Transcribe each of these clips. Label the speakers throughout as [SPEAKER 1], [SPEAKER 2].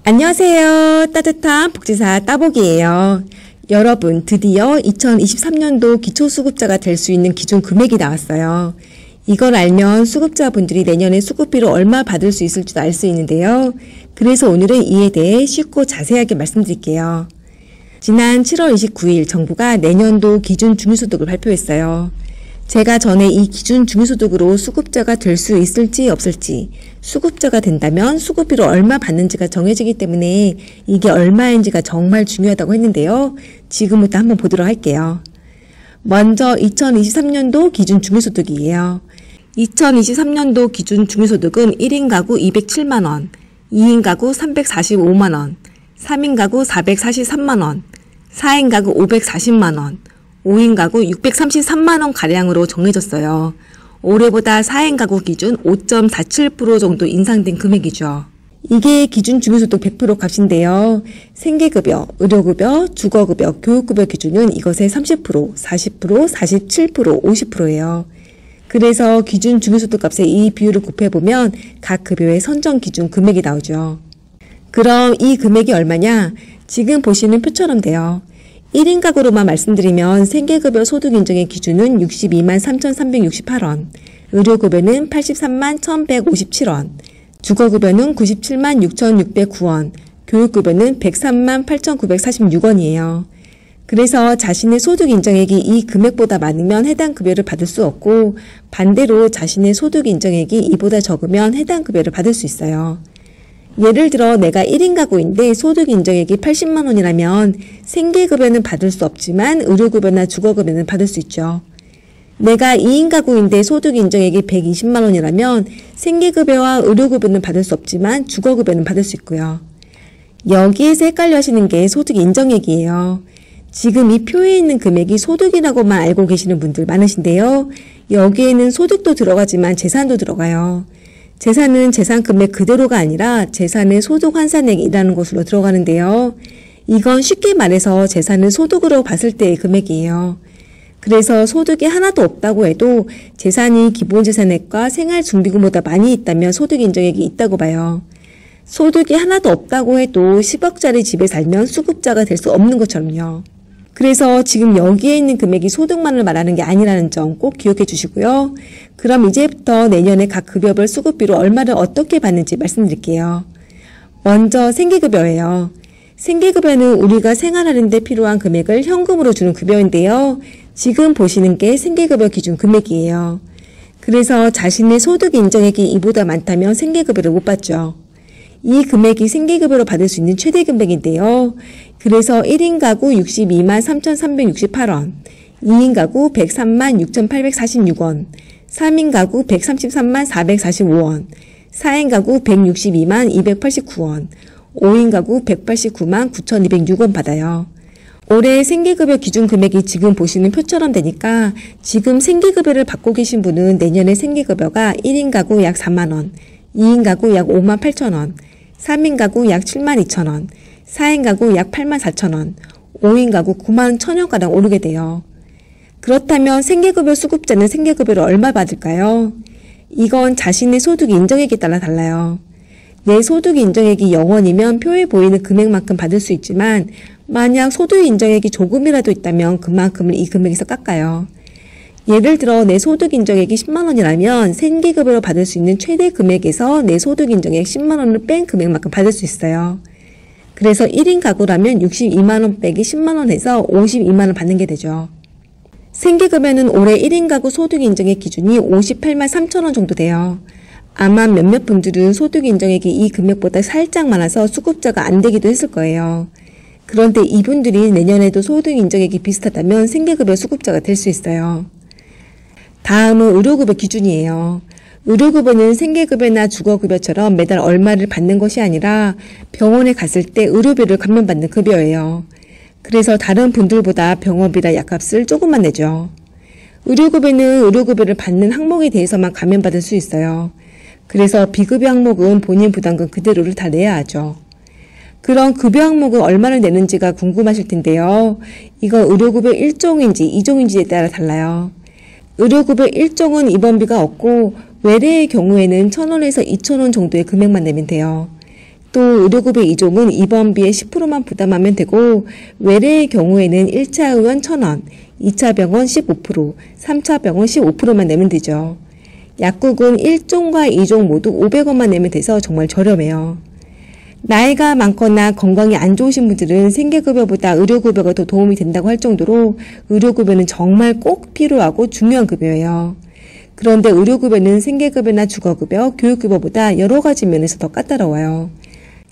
[SPEAKER 1] 안녕하세요. 따뜻한 복지사 따복이에요. 여러분, 드디어 2023년도 기초수급자가 될 수 있는 기준 금액이 나왔어요. 이걸 알면 수급자분들이 내년에 수급비를 얼마 받을 수 있을지도 알 수 있는데요. 그래서 오늘은 이에 대해 쉽고 자세하게 말씀드릴게요. 지난 7월 29일 정부가 내년도 기준 중위소득을 발표했어요. 제가 전에 이 기준 중위소득으로 수급자가 될 수 있을지 없을지, 수급자가 된다면 수급비를 얼마 받는지가 정해지기 때문에 이게 얼마인지가 정말 중요하다고 했는데요. 지금부터 한번 보도록 할게요. 먼저 2023년도 기준 중위소득이에요. 2023년도 기준 중위소득은 1인 가구 207만원, 2인 가구 345만원, 3인 가구 443만원, 4인 가구 540만원, 5인 가구 633만원가량으로 정해졌어요. 올해보다 4인 가구 기준 5.47% 정도 인상된 금액이죠. 이게 기준 중위소득 100% 값인데요. 생계급여, 의료급여, 주거급여, 교육급여 기준은 이것의 30%, 40%, 47%, 50%예요. 그래서 기준 중위소득 값의 이 비율을 곱해보면 각 급여의 선정 기준 금액이 나오죠. 그럼 이 금액이 얼마냐? 지금 보시는 표처럼 돼요. 1인 가구로만 말씀드리면 생계급여 소득 인정의 기준은 62만 3,368원, 의료급여는 83만 1,157원, 주거급여는 97만 6,609원, 교육급여는 103만 8,946원이에요. 그래서 자신의 소득 인정액이 이 금액보다 많으면 해당 급여를 받을 수 없고 반대로 자신의 소득 인정액이 이보다 적으면 해당 급여를 받을 수 있어요. 예를 들어 내가 1인 가구인데 소득 인정액이 80만 원이라면 생계급여는 받을 수 없지만 의료급여나 주거급여는 받을 수 있죠. 내가 2인 가구인데 소득 인정액이 120만 원이라면 생계급여와 의료급여는 받을 수 없지만 주거급여는 받을 수 있고요. 여기에서 헷갈려 하시는 게 소득 인정액이에요. 지금 이 표에 있는 금액이 소득이라고만 알고 계시는 분들 많으신데요. 여기에는 소득도 들어가지만 재산도 들어가요. 재산은 재산 금액 그대로가 아니라 재산의 소득 환산액이라는 것으로 들어가는데요. 이건 쉽게 말해서 재산을 소득으로 봤을 때의 금액이에요. 그래서 소득이 하나도 없다고 해도 재산이 기본재산액과 생활준비금보다 많이 있다면 소득 인정액이 있다고 봐요. 소득이 하나도 없다고 해도 10억짜리 집에 살면 수급자가 될 수 없는 것처럼요. 그래서 지금 여기에 있는 금액이 소득만을 말하는 게 아니라는 점 꼭 기억해 주시고요. 그럼 이제부터 내년에 각 급여별 수급비로 얼마를 어떻게 받는지 말씀드릴게요. 먼저 생계급여예요. 생계급여는 우리가 생활하는 데 필요한 금액을 현금으로 주는 급여인데요. 지금 보시는 게 생계급여 기준 금액이에요. 그래서 자신의 소득 인정액이 이보다 많다면 생계급여를 못 받죠. 이 금액이 생계급여로 받을 수 있는 최대 금액인데요. 그래서 1인 가구 62만 3,368원, 2인 가구 103만 6,846원, 3인 가구 133만 445원, 4인 가구 162만 289원, 5인 가구 189만 9,206원 받아요. 올해 생계급여 기준 금액이 지금 보시는 표처럼 되니까 지금 생계급여를 받고 계신 분은 내년에 생계급여가 1인 가구 약 4만원, 2인 가구 약 5만 8천원, 3인 가구 약 7만 2천원, 4인 가구 약 8만 4천원, 5인 가구 9만 1천원가량 오르게 돼요. 그렇다면 생계급여 수급자는 생계급여를 얼마 받을까요? 이건 자신의 소득 인정액에 따라 달라요. 내 소득 인정액이 0원이면 표에 보이는 금액만큼 받을 수 있지만 만약 소득 인정액이 조금이라도 있다면 그만큼을 이 금액에서 깎아요. 예를 들어 내 소득 인정액이 10만원이라면 생계급여로 받을 수 있는 최대 금액에서 내 소득 인정액 10만원을 뺀 금액만큼 받을 수 있어요. 그래서 1인 가구라면 62만원 빼기 10만원 해서 52만원 받는 게 되죠. 생계급여는 올해 1인 가구 소득 인정액 기준이 58만 3천원 정도 돼요. 아마 몇몇 분들은 소득 인정액이 이 금액보다 살짝 많아서 수급자가 안 되기도 했을 거예요. 그런데 이분들이 내년에도 소득 인정액이 비슷하다면 생계급여 수급자가 될 수 있어요. 다음은 의료급여 기준이에요. 의료급여는 생계급여나 주거급여처럼 매달 얼마를 받는 것이 아니라 병원에 갔을 때 의료비를 감면받는 급여예요. 그래서 다른 분들보다 병원비나 약값을 조금만 내죠. 의료급여는 의료급여를 받는 항목에 대해서만 감면받을 수 있어요. 그래서 비급여 항목은 본인 부담금 그대로를 다 내야 하죠. 그런 급여 항목은 얼마를 내는지가 궁금하실 텐데요. 이건 의료급여 1종인지 2종인지에 따라 달라요. 의료급여 1종은 입원비가 없고 외래의 경우에는 1,000원에서 2,000원 정도의 금액만 내면 돼요. 또 의료급여 2종은 입원비의 10%만 부담하면 되고 외래의 경우에는 1차 의원 1,000원, 2차 병원 15%, 3차 병원 15%만 내면 되죠. 약국은 1종과 2종 모두 500원만 내면 돼서 정말 저렴해요. 나이가 많거나 건강이 안 좋으신 분들은 생계급여보다 의료급여가 더 도움이 된다고 할 정도로 의료급여는 정말 꼭 필요하고 중요한 급여예요. 그런데 의료급여는 생계급여나 주거급여, 교육급여보다 여러 가지 면에서 더 까다로워요.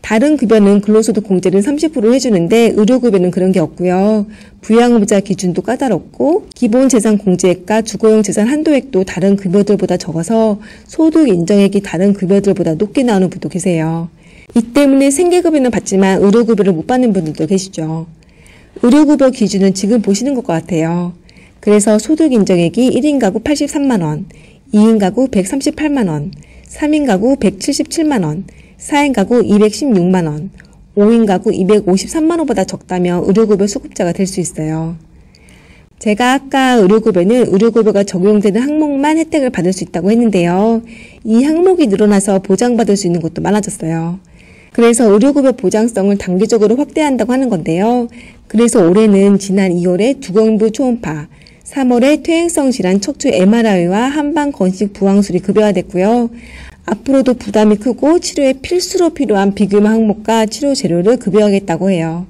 [SPEAKER 1] 다른 급여는 근로소득 공제를 30% 해주는데 의료급여는 그런 게 없고요. 부양의무자 기준도 까다롭고 기본재산 공제액과 주거용 재산 한도액도 다른 급여들보다 적어서 소득 인정액이 다른 급여들보다 높게 나오는 분도 계세요. 이 때문에 생계급여는 받지만 의료급여를 못 받는 분들도 계시죠. 의료급여 기준은 지금 보시는 것과 같아요. 그래서 소득 인정액이 1인 가구 83만원, 2인 가구 138만원, 3인 가구 177만원, 4인 가구 216만원, 5인 가구 253만원보다 적다면 의료급여 수급자가 될 수 있어요. 제가 아까 의료급여는 의료급여가 적용되는 항목만 혜택을 받을 수 있다고 했는데요. 이 항목이 늘어나서 보장받을 수 있는 곳도 많아졌어요. 그래서 의료급여 보장성을 단계적으로 확대한다고 하는 건데요. 그래서 올해는 지난 2월에 두경부 초음파, 3월에 퇴행성 질환 척추 MRI와 한방 건식 부항술이 급여화됐고요. 앞으로도 부담이 크고 치료에 필수로 필요한 비규모 항목과 치료 재료를 급여하겠다고 해요.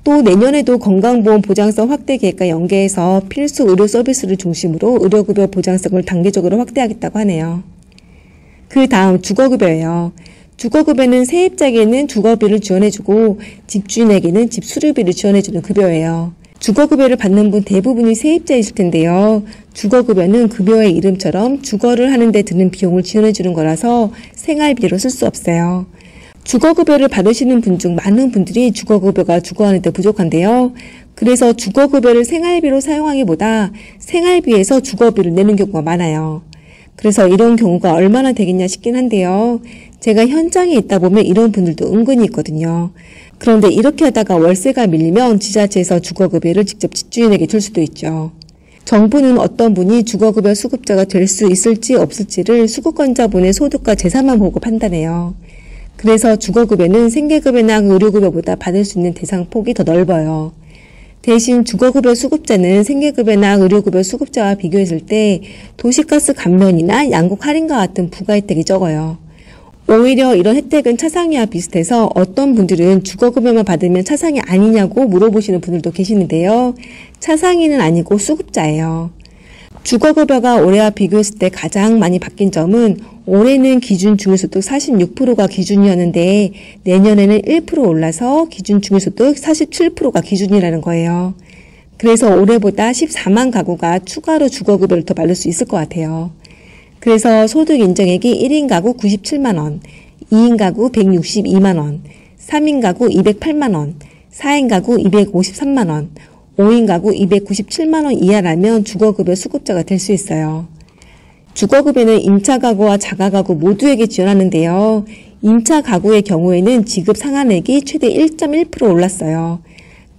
[SPEAKER 1] 또 내년에도 건강보험 보장성 확대 계획과 연계해서 필수 의료 서비스를 중심으로 의료급여 보장성을 단계적으로 확대하겠다고 하네요. 그 다음 주거급여예요. 주거급여는 세입자에게는 주거비를 지원해주고 집주인에게는 집수리비를 지원해주는 급여예요. 주거급여를 받는 분 대부분이 세입자이실 텐데요. 주거급여는 급여의 이름처럼 주거를 하는 데 드는 비용을 지원해주는 거라서 생활비로 쓸 수 없어요. 주거급여를 받으시는 분 중 많은 분들이 주거급여가 주거하는 데 부족한데요. 그래서 주거급여를 생활비로 사용하기보다 생활비에서 주거비를 내는 경우가 많아요. 그래서 이런 경우가 얼마나 되겠냐 싶긴 한데요. 제가 현장에 있다 보면 이런 분들도 은근히 있거든요. 그런데 이렇게 하다가 월세가 밀리면 지자체에서 주거급여를 직접 집주인에게 줄 수도 있죠. 정부는 어떤 분이 주거급여 수급자가 될 수 있을지 없을지를 수급권자분의 소득과 재산만 보고 판단해요. 그래서 주거급여는 생계급여나 의료급여보다 받을 수 있는 대상 폭이 더 넓어요. 대신 주거급여 수급자는 생계급여나 의료급여 수급자와 비교했을 때 도시가스 감면이나 양국 할인과 같은 부가 혜택이 적어요. 오히려 이런 혜택은 차상위와 비슷해서 어떤 분들은 주거급여만 받으면 차상위 아니냐고 물어보시는 분들도 계시는데요. 차상위는 아니고 수급자예요. 주거급여가 올해와 비교했을 때 가장 많이 바뀐 점은 올해는 기준 중위소득 46%가 기준이었는데 내년에는 1% 올라서 기준 중위소득 47%가 기준이라는 거예요. 그래서 올해보다 14만 가구가 추가로 주거급여를 더 받을 수 있을 것 같아요. 그래서 소득 인정액이 1인 가구 97만원, 2인 가구 162만원, 3인 가구 208만원, 4인 가구 253만원, 5인 가구 297만원 이하라면 주거급여 수급자가 될 수 있어요. 주거급여는 임차 가구와 자가 가구 모두에게 지원하는데요. 임차 가구의 경우에는 지급 상한액이 최대 1.1% 올랐어요.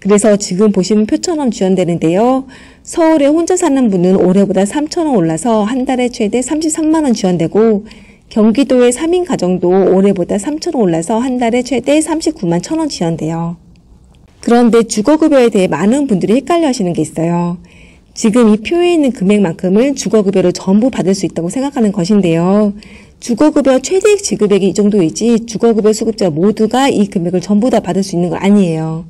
[SPEAKER 1] 그래서 지금 보시면 표처럼 지원되는데요. 서울에 혼자 사는 분은 올해보다 3,000원 올라서 한 달에 최대 33만원 지원되고 경기도의 3인 가정도 올해보다 3,000원 올라서 한 달에 최대 39만 1,000원 지원돼요. 그런데 주거급여에 대해 많은 분들이 헷갈려 하시는 게 있어요. 지금 이 표에 있는 금액만큼을 주거급여로 전부 받을 수 있다고 생각하는 것인데요. 주거급여 최대 지급액이 이 정도이지 주거급여 수급자 모두가 이 금액을 전부 다 받을 수 있는 건 아니에요.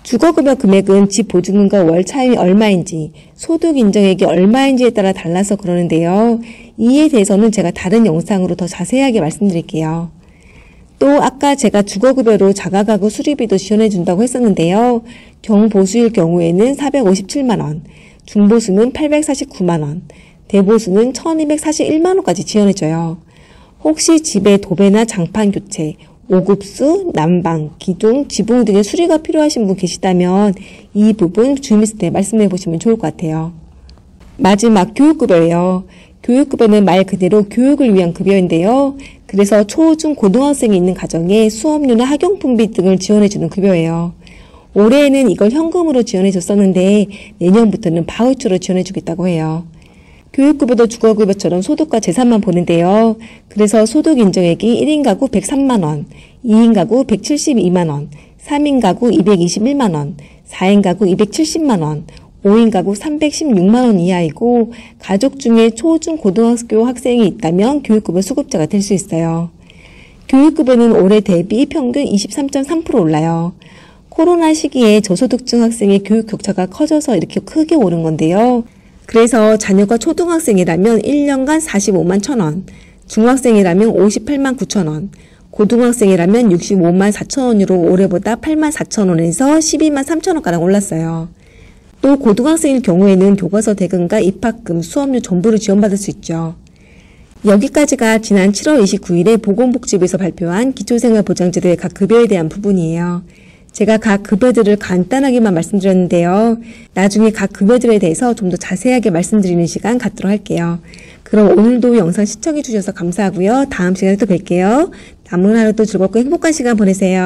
[SPEAKER 1] 주거급여 금액은 집 보증금과 월 차임이 얼마인지, 소득 인정액이 얼마인지에 따라 달라서 그러는데요. 이에 대해서는 제가 다른 영상으로 더 자세하게 말씀드릴게요. 또 아까 제가 주거급여로 자가가구 수리비도 지원해준다고 했었는데요. 경보수일 경우에는 457만원, 중보수는 849만원, 대보수는 1241만원까지 지원해줘요. 혹시 집에 도배나 장판 교체, 오급수, 난방, 기둥, 지붕 등의 수리가 필요하신 분 계시다면 이 부분 주민센터에 때 말씀해 보시면 좋을 것 같아요. 마지막 교육급여예요. 교육급여는 말 그대로 교육을 위한 급여인데요. 그래서 초, 중, 고등학생이 있는 가정에 수업료나 학용품비 등을 지원해주는 급여예요. 올해에는 이걸 현금으로 지원해줬었는데 내년부터는 바우처로 지원해주겠다고 해요. 교육급여도 주거급여처럼 소득과 재산만 보는데요. 그래서 소득 인정액이 1인 가구 103만원, 2인 가구 172만원, 3인 가구 221만원, 4인 가구 270만원, 5인 가구 316만원 이하이고 가족 중에 초, 중, 고등학교 학생이 있다면 교육급여 수급자가 될 수 있어요. 교육급여는 올해 대비 평균 23.3% 올라요. 코로나 시기에 저소득층 학생의 교육 격차가 커져서 이렇게 크게 오른 건데요. 그래서 자녀가 초등학생이라면 1년간 45만 1천원, 중학생이라면 58만 9천원, 고등학생이라면 65만 4천원으로 올해보다 8만 4천원에서 12만 3천원가량 올랐어요. 또 고등학생일 경우에는 교과서 대금과 입학금, 수업료 전부를 지원받을 수 있죠. 여기까지가 지난 7월 29일에 보건복지부에서 발표한 기초생활보장제도의 각 급여에 대한 부분이에요. 제가 각 급여들을 간단하게만 말씀드렸는데요. 나중에 각 급여들에 대해서 좀 더 자세하게 말씀드리는 시간 갖도록 할게요. 그럼 오늘도 영상 시청해 주셔서 감사하고요. 다음 시간에 또 뵐게요. 남은 하루도 즐겁고 행복한 시간 보내세요.